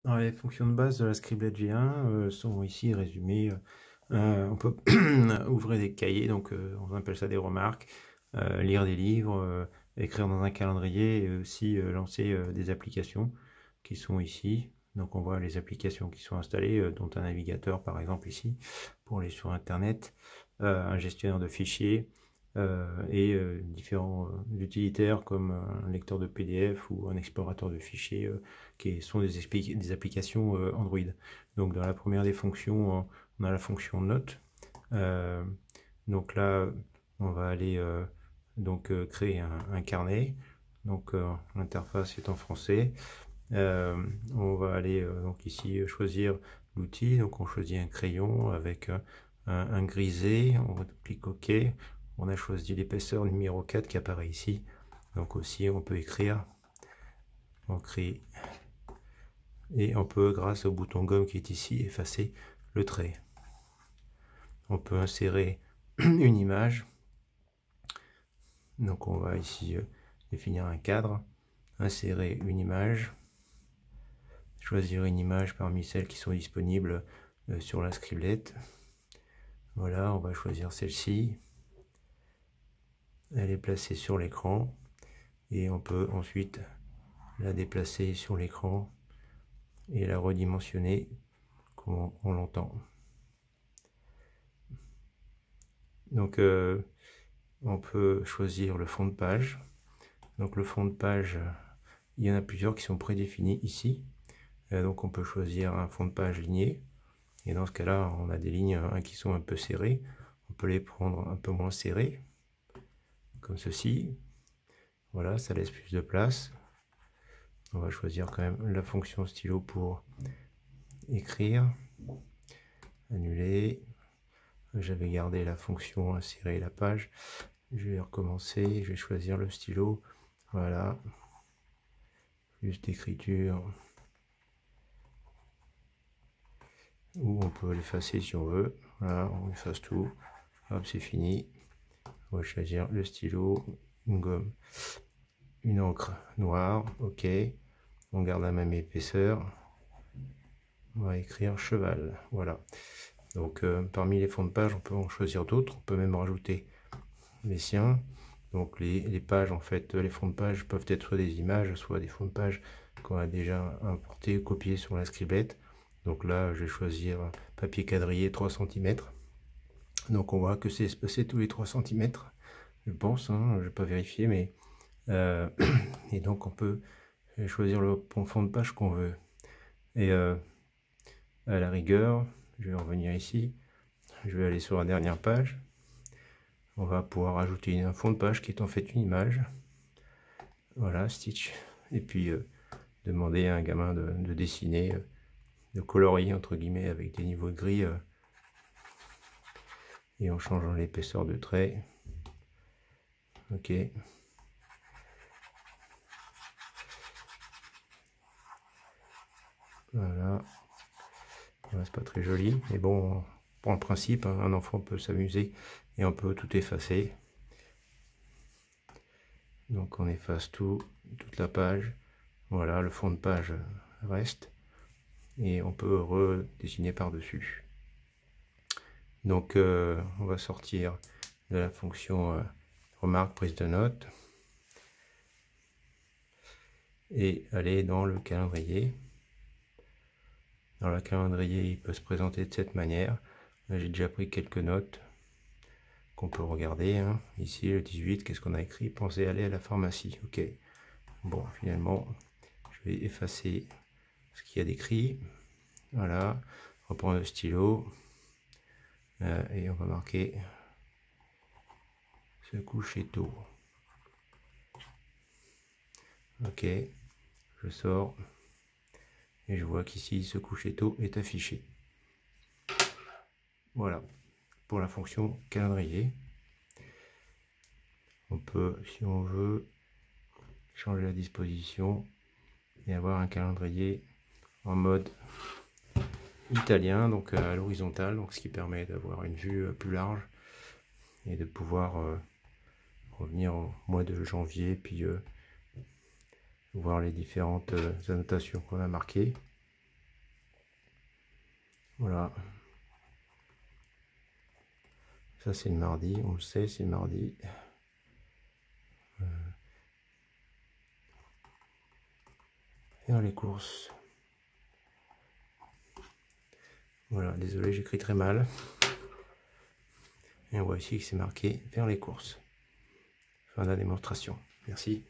Alors, les fonctions de base de la Scriblet V1 sont ici résumées. On peut ouvrir des cahiers, donc on appelle ça des remarques, lire des livres, écrire dans un calendrier et aussi lancer des applications qui sont ici. Donc on voit les applications qui sont installées, dont un navigateur par exemple ici, pour aller sur Internet, un gestionnaire de fichiers, et différents utilitaires comme un lecteur de PDF ou un explorateur de fichiers qui sont des applications Android. Donc dans la première des fonctions, on a la fonction note. Donc là, on va aller créer un carnet. Donc l'interface est en français. On va aller donc ici choisir l'outil. Donc on choisit un crayon avec un grisé. On clique OK. On a choisi l'épaisseur numéro 4 qui apparaît ici. Donc aussi on peut écrire. On crée et on peut, grâce au bouton gomme qui est ici, effacer le trait. On peut insérer une image. Donc on va ici définir un cadre, insérer une image, choisir une image parmi celles qui sont disponibles sur la Scriblet. Voilà, on va choisir celle-ci. Elle est placée sur l'écran et on peut ensuite la déplacer sur l'écran et la redimensionner comme on l'entend. Donc on peut choisir le fond de page. Donc le fond de page, il y en a plusieurs qui sont prédéfinis ici. Donc on peut choisir un fond de page ligné. Et dans ce cas-là, on a des lignes qui sont un peu serrées. On peut les prendre un peu moins serrées, comme ceci. Voilà, ça laisse plus de place. On va choisir quand même la fonction stylo pour écrire. Annuler. J'avais gardé la fonction insérer la page. Je vais recommencer. Je vais choisir le stylo. Voilà. Plus d'écriture. Ou on peut l'effacer si on veut. Voilà, on efface tout. Hop, c'est fini. On va choisir le stylo, une gomme, une encre noire. OK. On garde la même épaisseur. On va écrire cheval. Voilà. Donc parmi les fonds de page, on peut en choisir d'autres. On peut même rajouter les siens. Donc les pages, en fait, les fonds de page peuvent être soit des images, soit des fonds de page qu'on a déjà importé, copié sur la Scriblet. Donc là, je vais choisir papier quadrillé 3 cm. Donc on voit que c'est espacé tous les 3 cm, je pense, hein, je vais pas vérifier, mais et donc on peut choisir le fond de page qu'on veut. Et à la rigueur, je vais revenir ici, je vais aller sur la dernière page. On va pouvoir ajouter un fond de page qui est en fait une image. Voilà, Stitch. Et puis demander à un gamin de dessiner, de colorier entre guillemets avec des niveaux de gris et en changeant l'épaisseur de trait. OK. Voilà. C'est pas très joli, mais bon, pour le principe, hein, un enfant peut s'amuser et on peut tout effacer. Donc on efface tout, toute la page. Voilà, le fond de page reste et on peut redessiner par-dessus. Donc on va sortir de la fonction remarque prise de notes et aller dans le calendrier. Dans le calendrier, il peut se présenter de cette manière. J'ai déjà pris quelques notes qu'on peut regarder. Hein. Ici, le 18, qu'est-ce qu'on a écrit? Pensez aller à la pharmacie. OK. Bon, finalement, je vais effacer ce qu'il y a d'écrit. Voilà. Reprendre le stylo. Et on va marquer se coucher tôt. OK. Je sors. Et je vois qu'ici, se coucher tôt est affiché. Voilà. Pour la fonction calendrier. On peut, si on veut, changer la disposition et avoir un calendrier en mode italien, donc à l'horizontale, donc ce qui permet d'avoir une vue plus large et de pouvoir revenir au mois de janvier, puis voir les différentes annotations qu'on a marquées. Voilà. Ça c'est le mardi, on le sait, c'est le mardi. Faire les courses. Voilà, désolé, j'écris très mal. Et on voit ici que c'est marqué faire les courses. Fin de la démonstration. Merci.